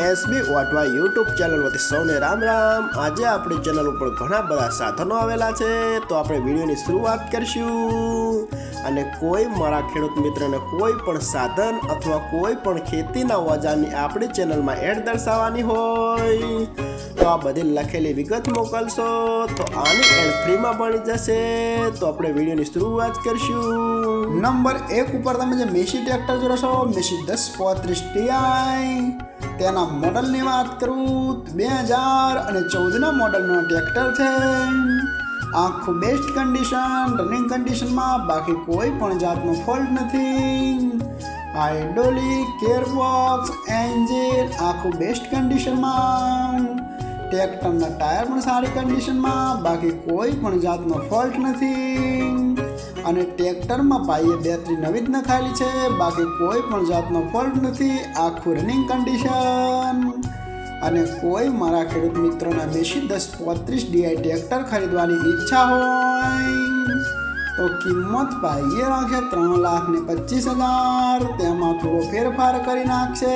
SB વાટવા YouTube channel વતી સૌને રામ રામ। આજે આપણી ચેનલ ઉપર ઘણા બધા સાધનો આવેલા છે, તો આપણે વિડીયોની શરૂઆત કરીશું। અને કોઈ મારા ખેડૂત મિત્રને કોઈ પણ સાધન અથવા કોઈ પણ ખેતીના ઓજારની આપણી ચેનલમાં એડ દર્શાવવાની હોય તો આ બધી લખેલી વિગત મોકલશો તો આની એડ ફ્રીમાં બની જશે। તો આપણે વિડીયોની શરૂઆત કરીશું। નંબર 1 ઉપર તમે જે મેસી ટ્રેક્ટર જોડો છો, મેસી 1035 TI તેના મોડલની વાત કરું 2014ના મોડલનો ટ્રેક્ટર છે। આખું બેસ્ટ કન્ડિશન, રનિંગ કન્ડિશનમાં, બાકી કોઈ પણ જાતનો ફોલ્ટ નથી। હાઇડ્રોલિક, ગિયરબોક્સ, એન્જિન આખું બેસ્ટ કન્ડિશનમાં। ટ્રેક્ટરના ટાયર પણ સારી કન્ડિશનમાં, બાકી કોઈ પણ જાતનો ફોલ્ટ નથી। અને ટ્રેક્ટરમાં પાઈએ બેટરી નવી જ નખાયેલી છે, બાકી કોઈ પણ જાતનો ફોલ્ટ નથી। આખું રનિંગ કન્ડિશન। અને કોઈ મારા ખેડૂત મિત્રોના મેસી 1035 DI ટ્રેક્ટર ખરીદવાની ઈચ્છા હોય તો કિંમત પાઈએ રાખે 3,25,000, તેમાં થોડો ફેરફાર કરી નાખશે।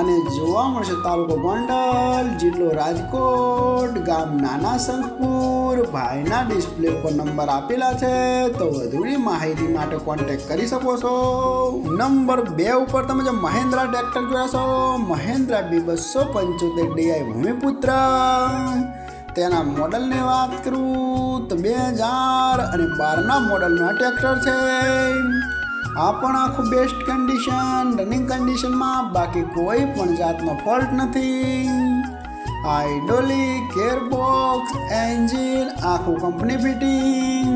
અને જોવા મળશે તાલુકો ગોંડલ, જિલ્લો રાજકોટ, ગામ નાના શંખપુર। ભાઈના ડિસ્પ્લે ઉપર નંબર આપેલા છે, તો વધુની માહિતી માટે કોન્ટેક્ટ કરી શકો છો। નંબર 2 ઉપર તમે જે મહેન્દ્રા ટ્રેક્ટર જોયા છો, મહેન્દ્રા B275 DI ભૂમિપુત્ર તેના મોડલની વાત કરું તો 2012ના મોડલના ટ્રેક્ટર છે। આ પણ આખું બેસ્ટ કન્ડિશન, રનિંગ કન્ડિશનમાં, બાકી કોઈ પણ જાતનો ફોલ્ટ નથી। હાઇડ્રોલિક, ગિયરબોક્સ, એન્જિન આખું કંપની ફિટિંગ।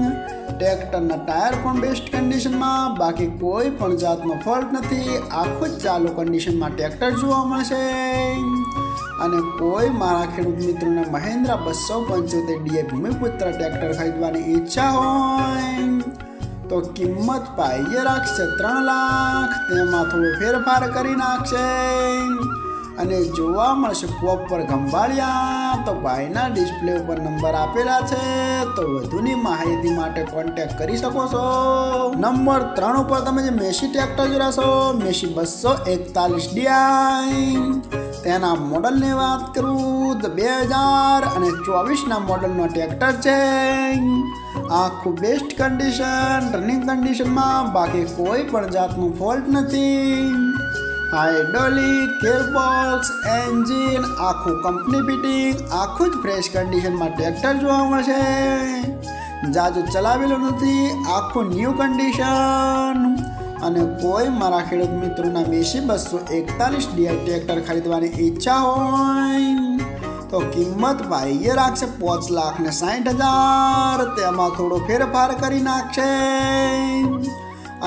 ટ્રેક્ટરના ટાયર પણ બેસ્ટ કન્ડિશનમાં, બાકી કોઈ પણ જાતનો ફોલ્ટ નથી। આખું જ ચાલુ કન્ડિશનમાં ટ્રેક્ટર જોવા મળશે। અને કોઈ મારા ખેડૂત મિત્રોને મહેન્દ્રા 275 DI ભૂમિપુત્ર ટ્રેક્ટર ખરીદવાની ઈચ્છા હોય તો કિંમત પાઈએ રાખશે 3 લાખ, તેમાં થોડો ફેરફાર કરી નાખશે। અને જોવા મળશે પ્રોપર ખંભાળિયા, તો ભાઈના ડિસ્પ્લે ઉપર નંબર આપેલા છે, તો વધુની માહિતી માટે કોન્ટેક્ટ કરી શકો છો। નંબર 3 ઉપર તમે જે મેસી ટ્રેક્ટર જોશો, મેસી 241 DI તેના મોડલની વાત કરું તો 2024ના મોડલનો ટ્રેક્ટર છે। આખું બેસ્ટ કન્ડિશન, રનિંગ કન્ડિશનમાં, બાકી કોઈ પણ જાતનું ફોલ્ટ નથી। હાઇડ્રોલિક, ગિયરબોક્સ, એન્જિન આખું કંપની ફિટિંગ, આખું જ ફ્રેશ કન્ડિશનમાં ટ્રેક્ટર જોવા મળશે। જાજુ ચલાવેલું નથી, આખું ન્યૂ કન્ડિશન। અને કોઈ મારા ખેડૂત મિત્રોના મેસી 241 DI ટ્રેક્ટર ખરીદવાની ઈચ્છા હોય તો કિંમત પાઈએ રાખશે 5,60,000, તેમાં થોડો ફેરફાર કરી નાખશે।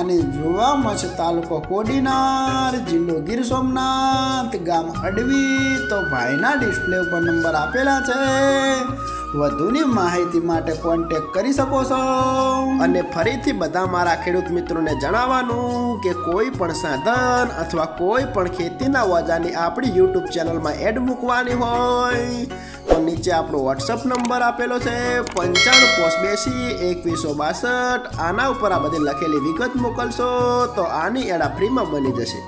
અને જોવા મળશે તાલુકો કોડીનાર, જિલ્લો ગીર સોમનાથ, ગામ અડવી, તો ભાઈના ડિસ્પ્લે ઉપર નંબર આપેલા છે, વધુની માહિતી માટે કોન્ટેક્ટ કરી શકો છો। અને ફરીથી બધા મારા ખેડૂત મિત્રોને જણાવવાનું કે કોઈ પણ સાધન અથવા કોઈ પણ ખેતીના ઓજારની આપણી યુટ્યુબ ચેનલમાં એડ મૂકવાની હોય તો નીચે આપણો વોટ્સઅપ નંબર આપેલો છે 9582 2162। આના ઉપર આ બધી લખેલી વિગત મોકલશો તો આની એડ ફ્રીમાં બની જશે।